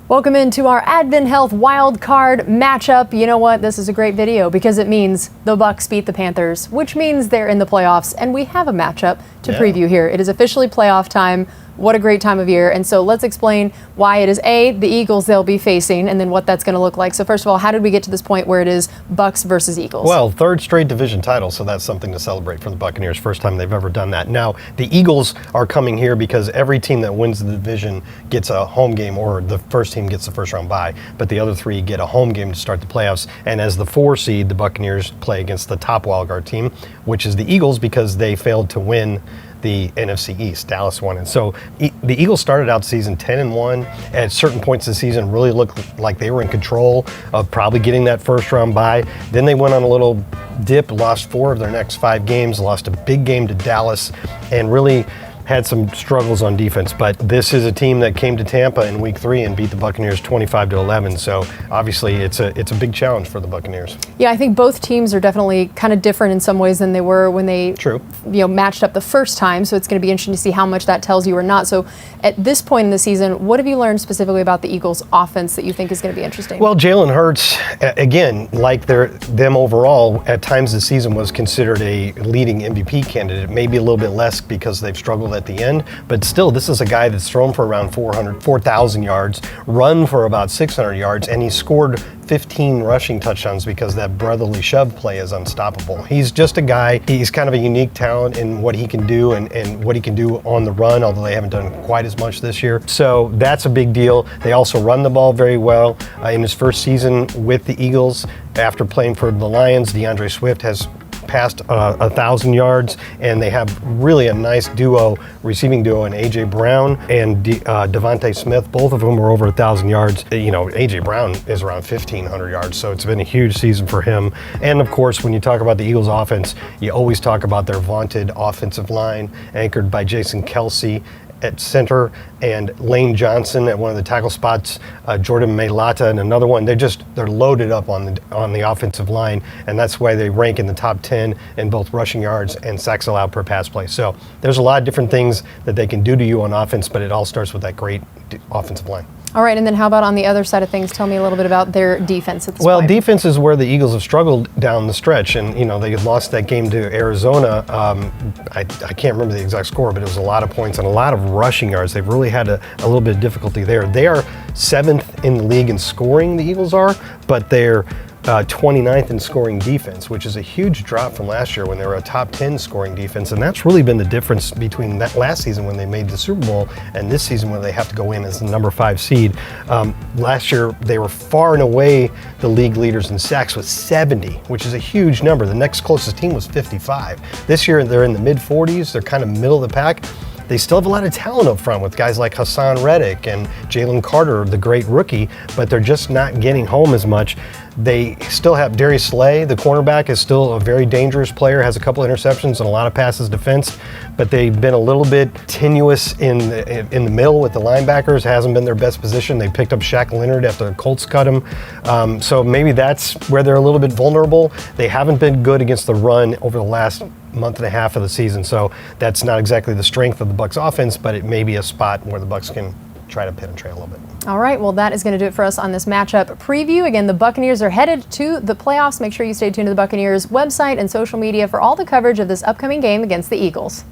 Welcome into our Advent Health Wild Card matchup. You know what? This is a great video because it means the Bucs beat the Panthers, which means they're in the playoffs, and we have a matchup to preview here. It is officially playoff time. What a great time of year. And so let's explain why it is the Eagles they'll be facing, and then what that's going to look like. So first of all, how did we get to this point where it is Bucs versus Eagles? Well, third straight division title, so that's something to celebrate for the Buccaneers. First time they've ever done that. Now, the Eagles are coming here because every team that wins the division gets a home game, or the first team gets the first round bye, but the other three get a home game to start the playoffs. And as the 4 seed, the Buccaneers play against the top wildcard team, which is the Eagles, because they failed to win the NFC East. Dallas won. And so the Eagles started out season 10-1. At certain points of the season really looked like they were in control of probably getting that first round bye. Then they went on a little dip, lost 4 of their next 5 games, lost a big game to Dallas, and really had some struggles on defense. But this is a team that came to Tampa in week 3 and beat the Buccaneers 25-11. So obviously it's a big challenge for the Buccaneers. Yeah, I think both teams are definitely kind of different in some ways than they were when they matched up the first time. So it's going to be interesting to see how much that tells you or not. So at this point in the season, what have you learned specifically about the Eagles offense that you think is going to be interesting? Well, Jalen Hurts, again, like them overall, at times this season was considered a leading MVP candidate. Maybe a little bit less because they've struggled at the end, but still, this is a guy that's thrown for around 4,000 yards, run for about 600 yards, and he scored 15 rushing touchdowns because that brotherly shove play is unstoppable. He's just a guy, he's kind of a unique talent in what he can do and what he can do on the run, although they haven't done quite as much this year. So that's a big deal. They also run the ball very well. In his first season with the Eagles, after playing for the Lions, DeAndre Swift has passed 1,000 yards, and they have really a nice receiving duo in A.J. Brown and Devontae Smith, both of whom are over 1,000 yards. You know, A.J. Brown is around 1,500 yards, so it's been a huge season for him. And of course, when you talk about the Eagles offense, you always talk about their vaunted offensive line, anchored by Jason Kelce at center and Lane Johnson at one of the tackle spots, Jordan Mailata and another one. They're loaded up on the offensive line, and that's why they rank in the top 10 in both rushing yards and sacks allowed per pass play. So there's a lot of different things that they can do to you on offense, but it all starts with that great offensive line. All right, and then how about on the other side of things? Tell me a little bit about their defense at this point. Well, defense is where the Eagles have struggled down the stretch, and they lost that game to Arizona. I can't remember the exact score, but it was a lot of points and a lot of rushing yards. They've really had a little bit of difficulty there. They are 7th in the league in scoring, the Eagles are, but they're 29th in scoring defense, which is a huge drop from last year when they were a top 10 scoring defense. And that's really been the difference between that last season when they made the Super Bowl and this season when they have to go in as the number 5 seed. Last year, they were far and away the league leaders in sacks with 70, which is a huge number. The next closest team was 55. This year, they're in the mid-40s. They're kind of middle of the pack. They still have a lot of talent up front with guys like Hassan Reddick and Jalen Carter, the great rookie, but they're just not getting home as much. They still have Darius Slay, the cornerback, is still a very dangerous player, has a couple interceptions and a lot of passes defense, but they've been a little bit tenuous in the middle with the linebackers. Hasn't been their best position. They picked up Shaq Leonard after the Colts cut him. So maybe that's where they're a little bit vulnerable. They haven't been good against the run over the last month and a half of the season, so that's not exactly the strength of the Bucs offense, but it may be a spot where the Bucs can try to pin and trail a little bit. All right, well, that is going to do it for us on this matchup preview. Again, the Buccaneers are headed to the playoffs. Make sure you stay tuned to the Buccaneers website and social media for all the coverage of this upcoming game against the Eagles.